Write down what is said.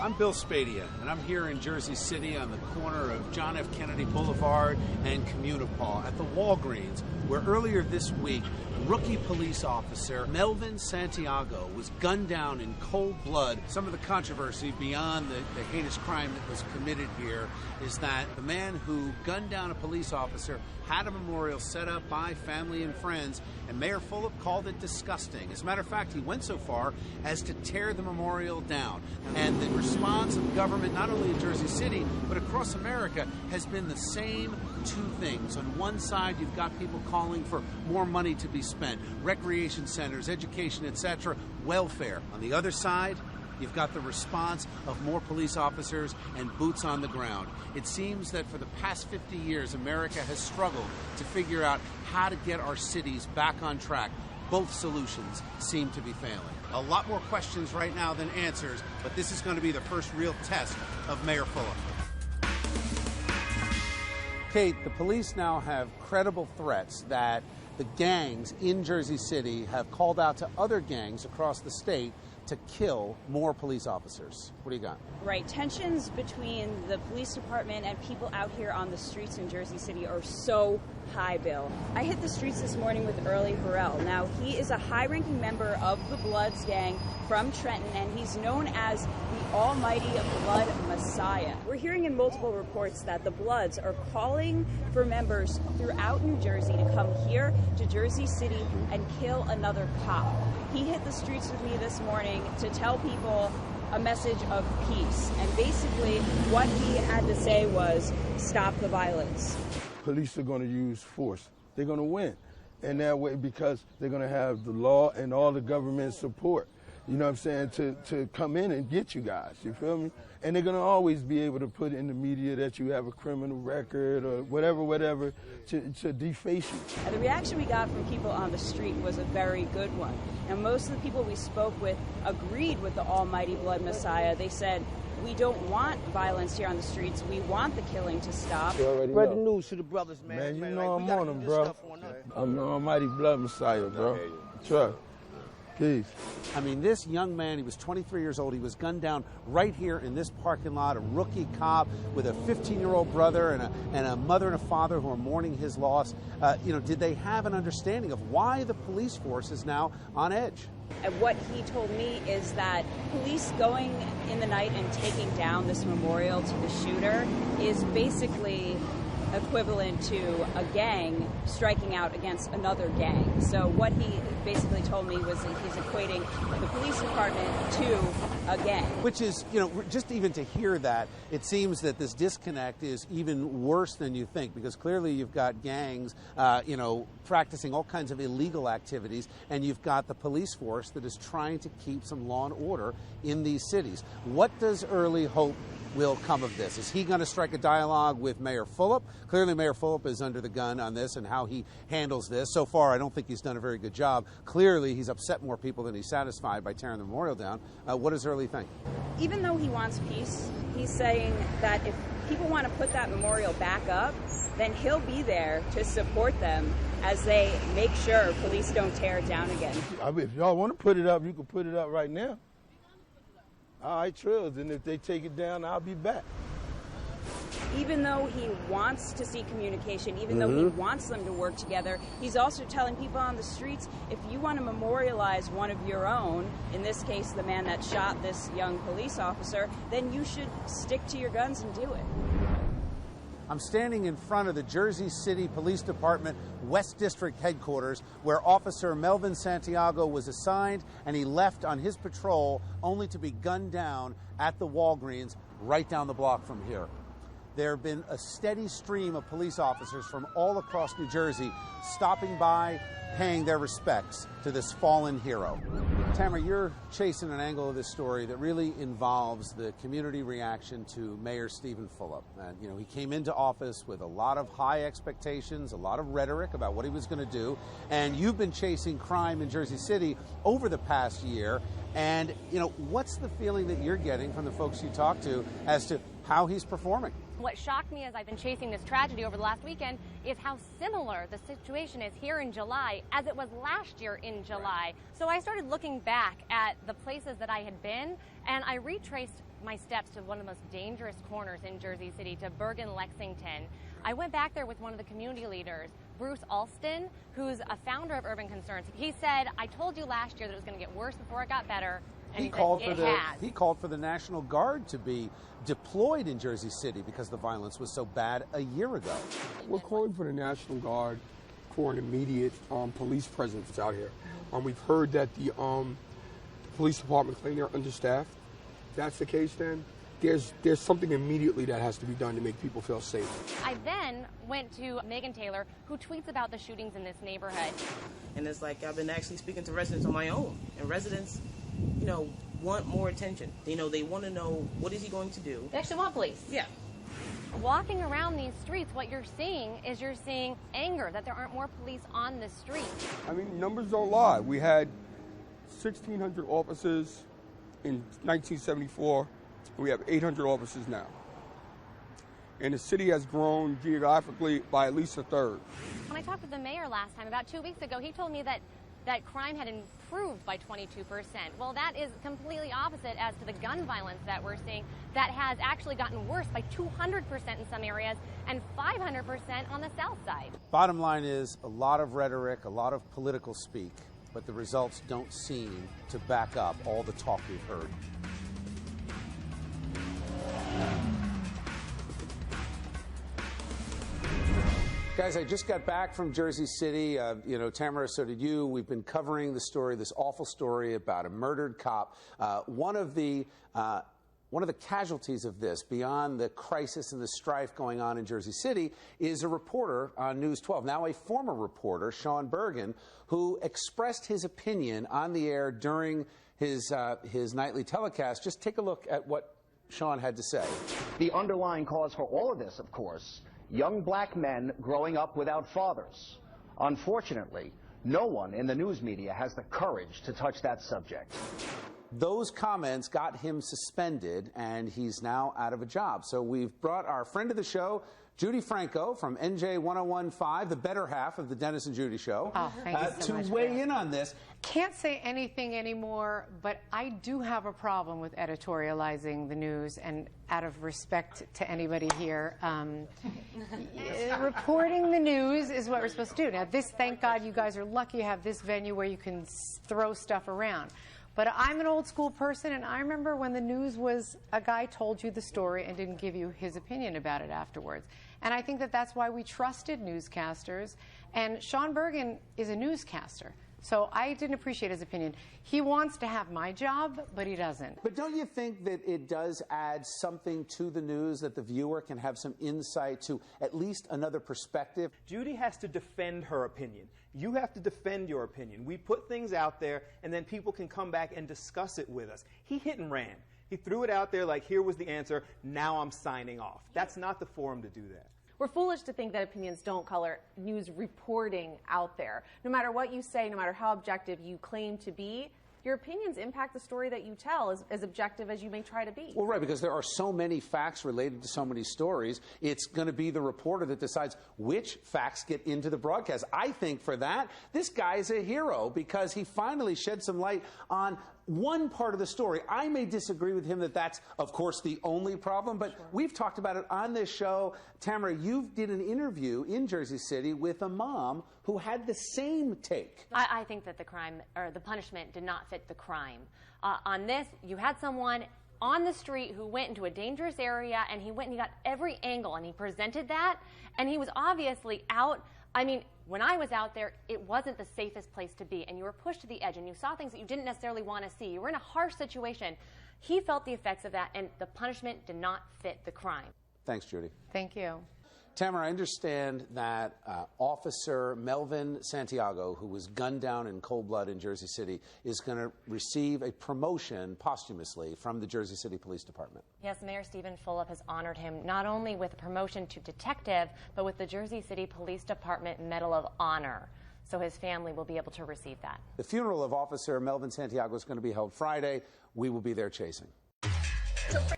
I'm Bill Spadia, and I'm here in Jersey City on the corner of John F. Kennedy Boulevard and Communipaw at the Walgreens, where earlier this week, rookie police officer Melvin Santiago was gunned down in cold blood. Some of the controversy beyond the heinous crime that was committed here is that the man who gunned down a police officer had a memorial set up by family and friends, and Mayor Fulop called it disgusting. As a matter of fact, he went so far as to tear the memorial down. And the response of government, not only in Jersey City, but across America, has been the same two things. On one side, you've got people calling for more money to be spent, recreation centers, education, etc., welfare. On the other side, you've got the response of more police officers and boots on the ground. It seems that for the past 50 years, America has struggled to figure out how to get our cities back on track. Both solutions seem to be failing. A lot more questions right now than answers, but this is going to be the first real test of Mayor Fulop. Kate, the police now have credible threats that the gangs in Jersey City have called out to other gangs across the state to kill more police officers. What do you got? Right. Tensions between the police department and people out here on the streets in Jersey City are so high, Bill. I hit the streets this morning with Earlie Harrel. Now, he is a high-ranking member of the Bloods gang from Trenton, and he's known as the almighty Blood Messiah. We're hearing in multiple reports that the Bloods are calling for members throughout New Jersey to come here to Jersey City and kill another cop. He hit the streets with me this morning to tell people a message of peace. And basically what he had to say was, stop the violence. Police are going to use force. They're going to win. And that way, because they're going to have the law and all the government support, you know what I'm saying, to come in and get you guys, you feel me? And they're going to always be able to put in the media that you have a criminal record or whatever, to deface you. And the reaction we got from people on the street was a very good one. And most of the people we spoke with agreed with the almighty Blood Messiah. They said, we don't want violence here on the streets. We want the killing to stop. Spread the news to the brothers, man. Man, you know I'm on them, bro. I'm the almighty Blood Messiah, bro. Trust. Peace. I mean, this young man, he was 23 years old. He was gunned down right here in this parking lot, a rookie cop with a 15-year-old brother and a mother and a father who are mourning his loss. Did they have an understanding of why the police force is now on edge? And what he told me is that police going in the night and taking down this memorial to the shooter is basically equivalent to a gang striking out against another gang. So what he basically told me was that he's equating the police department to a gang. Which is, just even to hear that, it seems that this disconnect is even worse than you think, because clearly you've got gangs, practicing all kinds of illegal activities, and you've got the police force that is trying to keep some law and order in these cities. What does Earlie hope will come of this? Is he going to strike a dialogue with Mayor Fulop? Clearly Mayor Fulop is under the gun on this and how he handles this. So far, I don't think he's done a very good job. Clearly, he's upset more people than he's satisfied by tearing the memorial down. What does Earlie think? Even though he wants peace, he's saying that if people want to put that memorial back up, then he'll be there to support them as they make sure police don't tear it down again. If y'all want to put it up, you can put it up right now. All right, Trills, and if they take it down, I'll be back. Even though he wants to see communication, even though he wants them to work together, he's also telling people on the streets, if you want to memorialize one of your own, in this case the man that shot this young police officer, then you should stick to your guns and do it. I'm standing in front of the Jersey City Police Department West District headquarters, where Officer Melvin Santiago was assigned, and he left on his patrol only to be gunned down at the Walgreens right down the block from here. There have been a steady stream of police officers from all across New Jersey stopping by, paying their respects to this fallen hero. Tamara, you're chasing an angle of this story that really involves the community reaction to Mayor Steven Fulop. And, he came into office with a lot of high expectations, a lot of rhetoric about what he was going to do. And you've been chasing crime in Jersey City over the past year. And, you know, what's the feeling that you're getting from the folks you talk to as to how he's performing? What shocked me as I've been chasing this tragedy over the last weekend is how similar the situation is here in July as it was last year in July. So I started looking back at the places that I had been, and I retraced my steps to one of the most dangerous corners in Jersey City, to Bergen, Lexington. I went back there with one of the community leaders, Bruce Alston, who's a founder of Urban Concerns. He said, I told you last year that it was going to get worse before it got better. And he called for the National Guard to be deployed in Jersey City because the violence was so bad a year ago. We're calling for the National Guard for an immediate police presence out here. We've heard that the police department claim they're understaffed. If that's the case, then there's something immediately that has to be done to make people feel safe. I then went to Megan Taylor, who tweets about the shootings in this neighborhood. And it's like I've been actually speaking to residents on my own, and residents, you know, want more attention. You know, they want to know, what is he going to do? They actually want police. Yeah. Walking around these streets, what you're seeing anger that there aren't more police on the street. I mean, numbers don't lie. We had 1,600 officers in 1974. We have 800 officers now. And the city has grown geographically by at least a third. When I talked with the mayor last time, about 2 weeks ago, he told me that crime had improved by 22%. Well, that is completely opposite as to the gun violence that we're seeing. That has actually gotten worse by 200% in some areas and 500% on the south side. Bottom line is a lot of rhetoric, a lot of political speak, but the results don't seem to back up all the talk we've heard. Guys, I just got back from Jersey City. You know, Tamara, so did you. We've been covering the story, this awful story about a murdered cop. One of the casualties of this, beyond the crisis and the strife going on in Jersey City, is a reporter on News 12, now a former reporter, Sean Bergen, who expressed his opinion on the air during his nightly telecast. Just take a look at what Sean had to say. The underlying cause for all of this, of course, young black men growing up without fathers. Unfortunately, no one in the news media has the courage to touch that subject. Those comments got him suspended, and he's now out of a job. So we've brought our friend of the show, Judy Franco from NJ 1015, the better half of the Dennis and Judy Show, to weigh in on this. Can't say anything anymore, but I do have a problem with editorializing the news, and out of respect to anybody here, reporting the news is what we're supposed to do. Now, thank God you guys are lucky you have this venue where you can throw stuff around. But I'm an old school person, and I remember when the news was a guy told you the story and didn't give you his opinion about it afterwards. And I think that that's why we trusted newscasters. And Sean Bergen is a newscaster. So I didn't appreciate his opinion. He wants to have my job, but he doesn't. But don't you think that it does add something to the news, that the viewer can have some insight to at least another perspective? Judy has to defend her opinion. You have to defend your opinion. We put things out there, and then people can come back and discuss it with us. He hit and ran. He threw it out there like, here was the answer, now I'm signing off. That's not the forum to do that. We're foolish to think that opinions don't color news reporting out there. No matter what you say, no matter how objective you claim to be, your opinions impact the story that you tell, as objective as you may try to be. Well, right, because there are so many facts related to so many stories, it's going to be the reporter that decides which facts get into the broadcast. I think for that, this guy is a hero because he finally shed some light on one part of the story. I may disagree with him that that's, of course, the only problem, but we've talked about it on this show. Tamara, you did an interview in Jersey City with a mom who had the same take. I think that the crime, or the punishment, did not fit the crime. On this, you had someone on the street who went into a dangerous area, and he went and he got every angle, and he presented that, and he was obviously out. I mean, when I was out there, it wasn't the safest place to be, and you were pushed to the edge, and you saw things that you didn't necessarily want to see. You were in a harsh situation. He felt the effects of that, and the punishment did not fit the crime. Thanks, Judy. Thank you. Tamara, I understand that Officer Melvin Santiago, who was gunned down in cold blood in Jersey City, is going to receive a promotion posthumously from the Jersey City Police Department. Yes, Mayor Steven Fulop has honored him not only with a promotion to detective, but with the Jersey City Police Department Medal of Honor. so his family will be able to receive that. The funeral of Officer Melvin Santiago is going to be held Friday. We will be there chasing.